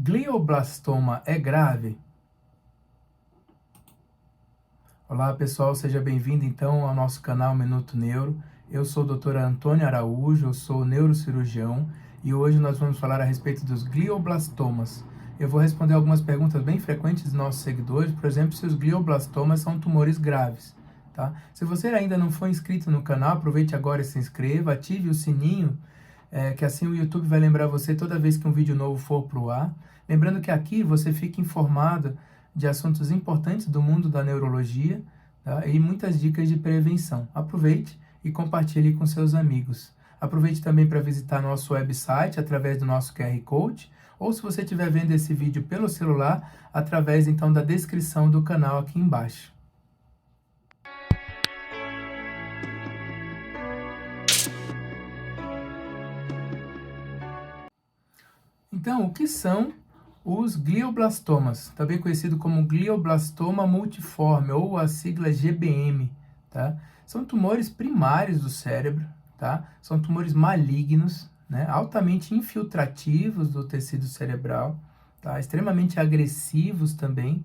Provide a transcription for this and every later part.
Glioblastoma é grave? Olá pessoal, seja bem-vindo então ao nosso canal Minuto Neuro. Eu sou o Dr. Antônio Araújo, eu sou neurocirurgião e hoje nós vamos falar a respeito dos glioblastomas. Eu vou responder algumas perguntas bem frequentes dos nossos seguidores, por exemplo, se os glioblastomas são tumores graves. Tá? Se você ainda não for inscrito no canal, aproveite agora e se inscreva, ative o sininho, que assim o YouTube vai lembrar você toda vez que um vídeo novo for para o ar. Lembrando que aqui você fica informado de assuntos importantes do mundo da neurologia, tá? E muitas dicas de prevenção. Aproveite e compartilhe com seus amigos. Aproveite também para visitar nosso website através do nosso QR Code, ou se você estiver vendo esse vídeo pelo celular, através então da descrição do canal aqui embaixo. Então, o que são os glioblastomas, também conhecido como glioblastoma multiforme, ou a sigla GBM, tá? São tumores primários do cérebro, tá? São tumores malignos, né? Altamente infiltrativos do tecido cerebral, tá? Extremamente agressivos também,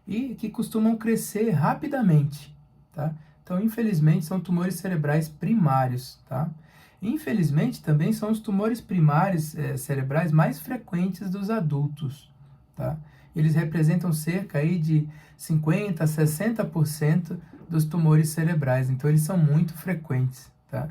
e que costumam crescer rapidamente, tá? Então, infelizmente, são tumores cerebrais primários, tá? Infelizmente, também são os tumores primários cerebrais mais frequentes dos adultos, tá? Eles representam cerca aí de 50% a 60% dos tumores cerebrais, então eles são muito frequentes, tá?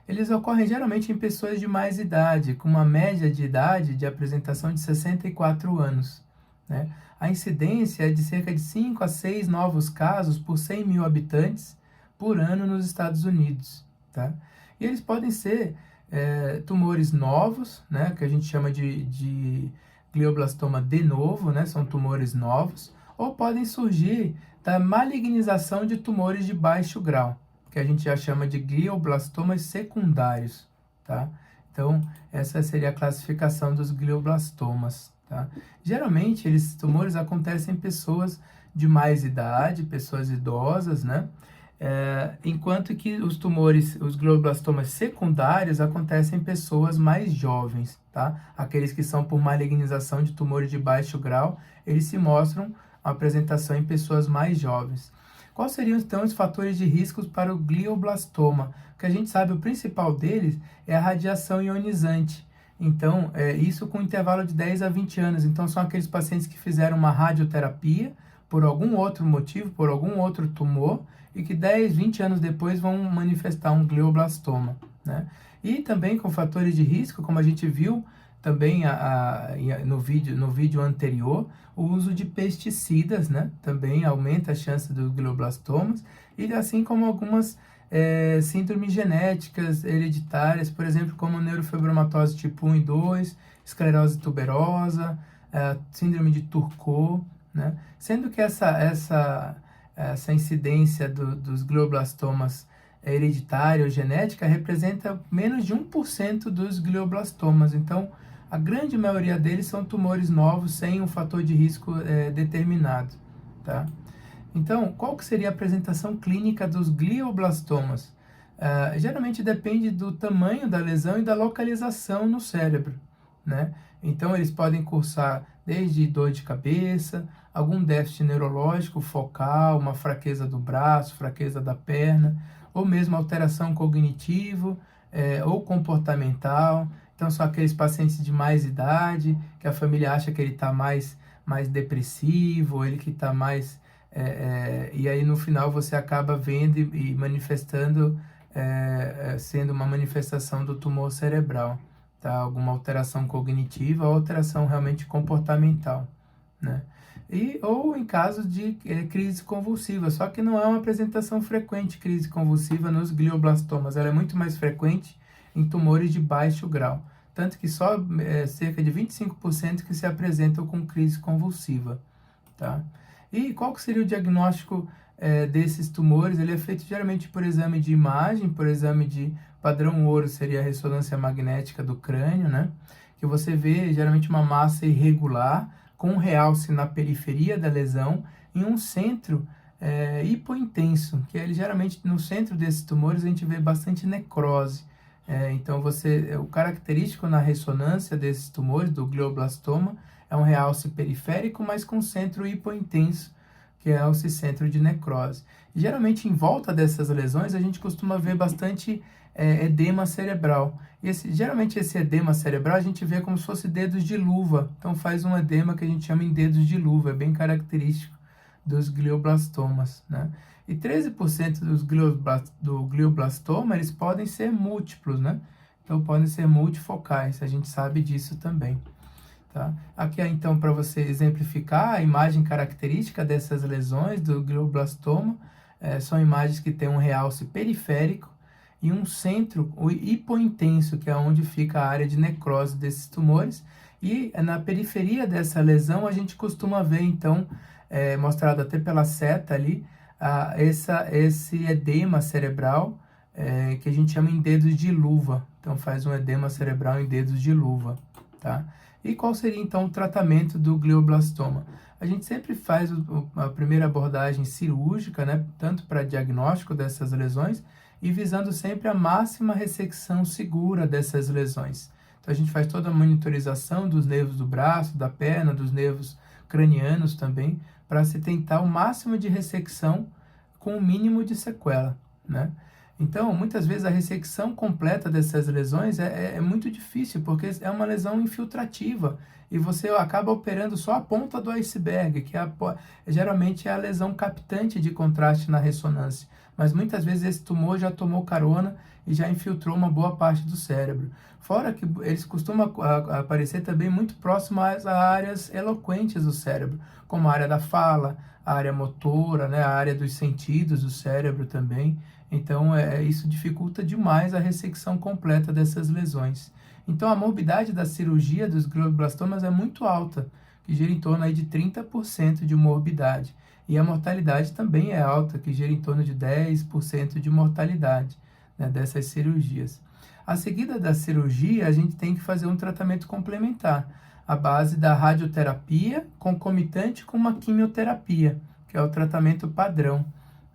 Eles ocorrem geralmente em pessoas de mais idade, com uma média de idade de apresentação de 64 anos, né? A incidência é de cerca de 5 a 6 novos casos por 100 mil habitantes por ano nos Estados Unidos, tá? E eles podem ser tumores novos, né, que a gente chama de glioblastoma de novo, né, são tumores novos, ou podem surgir da malignização de tumores de baixo grau, que a gente já chama de glioblastomas secundários, tá? Então, essa seria a classificação dos glioblastomas, tá? Geralmente, esses tumores acontecem em pessoas de mais idade, pessoas idosas, né? Enquanto que os tumores, os glioblastomas secundários, acontecem em pessoas mais jovens, tá? Aqueles que são por malignização de tumores de baixo grau, eles se mostram a apresentação em pessoas mais jovens. Quais seriam, então, os fatores de risco para o glioblastoma? O que a gente sabe, o principal deles é a radiação ionizante. Então, isso com intervalo de 10 a 20 anos. Então, são aqueles pacientes que fizeram uma radioterapia por algum outro motivo, por algum outro tumor, e que 10, 20 anos depois vão manifestar um glioblastoma, né? E também com fatores de risco, como a gente viu também no vídeo anterior, o uso de pesticidas, né? Também aumenta a chance dos glioblastomas, e assim como algumas síndromes genéticas hereditárias, por exemplo, como neurofibromatose tipo 1 e 2, esclerose tuberosa, síndrome de Turcot, né? Sendo que essa incidência dos glioblastomas hereditária ou genética representa menos de 1% dos glioblastomas. Então, a grande maioria deles são tumores novos sem um fator de risco determinado, tá? Então, qual que seria a apresentação clínica dos glioblastomas? Geralmente depende do tamanho da lesão e da localização no cérebro, né? Então, eles podem cursar desde dor de cabeça, algum déficit neurológico focal, uma fraqueza do braço, fraqueza da perna, ou mesmo alteração cognitiva ou comportamental. Então, são aqueles pacientes de mais idade, que a família acha que ele está mais depressivo, ele que está mais... e aí, no final, você acaba vendo e manifestando, sendo uma manifestação do tumor cerebral, tá? Alguma alteração cognitiva ou alteração realmente comportamental, né? Ou em caso de crise convulsiva, só que não é uma apresentação frequente crise convulsiva nos glioblastomas, ela é muito mais frequente em tumores de baixo grau, tanto que só cerca de 25% que se apresentam com crise convulsiva, tá? E qual que seria o diagnóstico desses tumores? Ele é feito geralmente por exame de imagem, por exame de padrão ouro, seria a ressonância magnética do crânio, né? Que você vê geralmente uma massa irregular, com um realce na periferia da lesão, em um centro hipointenso, que geralmente no centro desses tumores a gente vê bastante necrose, Então, o característico na ressonância desses tumores, do glioblastoma, é um realce periférico, mas com centro hipointenso, que é esse centro de necrose. E, geralmente, em volta dessas lesões, a gente costuma ver bastante edema cerebral. Geralmente, esse edema cerebral a gente vê como se fosse dedos de luva. Então, faz um edema que a gente chama em dedos de luva, é bem característico dos glioblastomas, né? E 13% do glioblastoma, eles podem ser múltiplos, né? Então, podem ser multifocais, a gente sabe disso também, tá? Aqui, então, para você exemplificar a imagem característica dessas lesões do glioblastoma, são imagens que têm um realce periférico e um centro hipointenso, que é onde fica a área de necrose desses tumores. E na periferia dessa lesão, a gente costuma ver, então, mostrado até pela seta ali, esse edema cerebral, que a gente chama em dedos de luva. Então, faz um edema cerebral em dedos de luva, tá? E qual seria, então, o tratamento do glioblastoma? A gente sempre faz a primeira abordagem cirúrgica, né? Tanto para diagnóstico dessas lesões e visando sempre a máxima ressecção segura dessas lesões. Então, a gente faz toda a monitorização dos nervos do braço, da perna, dos nervos cranianos também, para se tentar o máximo de ressecção com o mínimo de sequela, né? Então, muitas vezes a ressecção completa dessas lesões é muito difícil, porque é uma lesão infiltrativa e você acaba operando só a ponta do iceberg, que geralmente é a lesão captante de contraste na ressonância. Mas muitas vezes esse tumor já tomou carona e já infiltrou uma boa parte do cérebro. Fora que eles costumam aparecer também muito próximos a áreas eloquentes do cérebro, como a área da fala, a área motora, né, a área dos sentidos do cérebro também. Então, isso dificulta demais a ressecção completa dessas lesões. Então, a morbidade da cirurgia dos glioblastomas é muito alta, que gira em torno aí de 30% de morbidade. E a mortalidade também é alta, que gira em torno de 10% de mortalidade, né, dessas cirurgias. A seguida da cirurgia, a gente tem que fazer um tratamento complementar, à base da radioterapia, concomitante com uma quimioterapia, que é o tratamento padrão,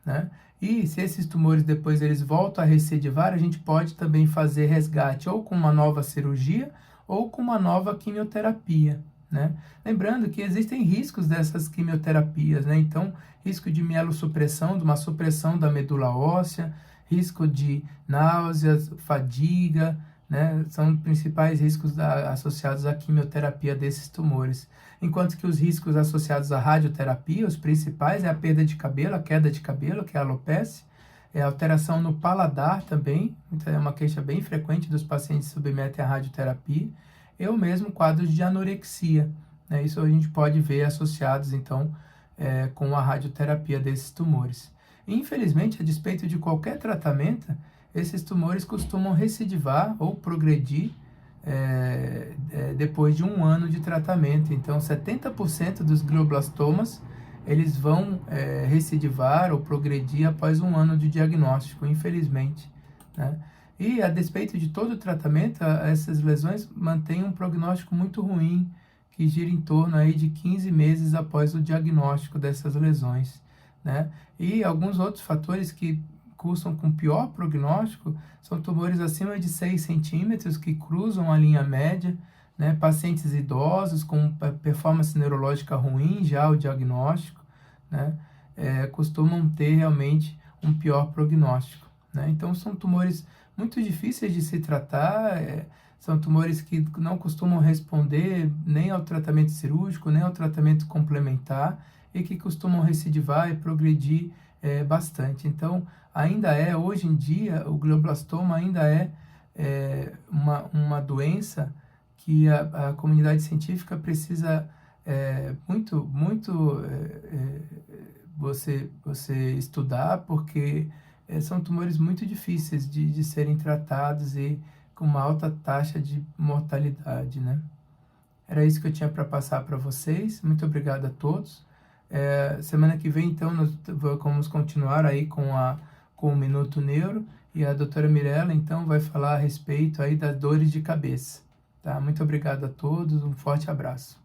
né? E se esses tumores depois eles voltam a recidivar, a gente pode também fazer resgate ou com uma nova cirurgia ou com uma nova quimioterapia, né? Lembrando que existem riscos dessas quimioterapias, né? Então, risco de mielossupressão, de uma supressão da medula óssea, risco de náuseas, fadiga, né? São principais riscos associados à quimioterapia desses tumores. Enquanto que os riscos associados à radioterapia, os principais, é a perda de cabelo, a queda de cabelo, que é a alopecia, é a alteração no paladar também, então é uma queixa bem frequente dos pacientes que submetem à radioterapia, e o mesmo quadro de anorexia, né? Isso a gente pode ver associados, então, com a radioterapia desses tumores. Infelizmente, a despeito de qualquer tratamento, esses tumores costumam recidivar ou progredir depois de 1 ano de tratamento. Então, 70% dos glioblastomas, eles vão recidivar ou progredir após 1 ano de diagnóstico, infelizmente, né? E, a despeito de todo o tratamento, essas lesões mantêm um prognóstico muito ruim, que gira em torno aí de 15 meses após o diagnóstico dessas lesões, né? E alguns outros fatores que cursam com pior prognóstico são tumores acima de 6 centímetros, que cruzam a linha média, né? Pacientes idosos com performance neurológica ruim, já o diagnóstico, né? Costumam ter realmente um pior prognóstico, né? Então, são tumores muito difíceis de se tratar, são tumores que não costumam responder nem ao tratamento cirúrgico, nem ao tratamento complementar, e que costumam recidivar e progredir bastante. Então, hoje em dia, o glioblastoma ainda é uma doença que a comunidade científica precisa você estudar, porque são tumores muito difíceis de serem tratados e com uma alta taxa de mortalidade, né? Era isso que eu tinha para passar para vocês. Muito obrigado a todos. Semana que vem, então, nós vamos continuar aí com o Minuto Neuro, e a doutora Mirella, então, vai falar a respeito aí das dores de cabeça, tá? Muito obrigado a todos, um forte abraço.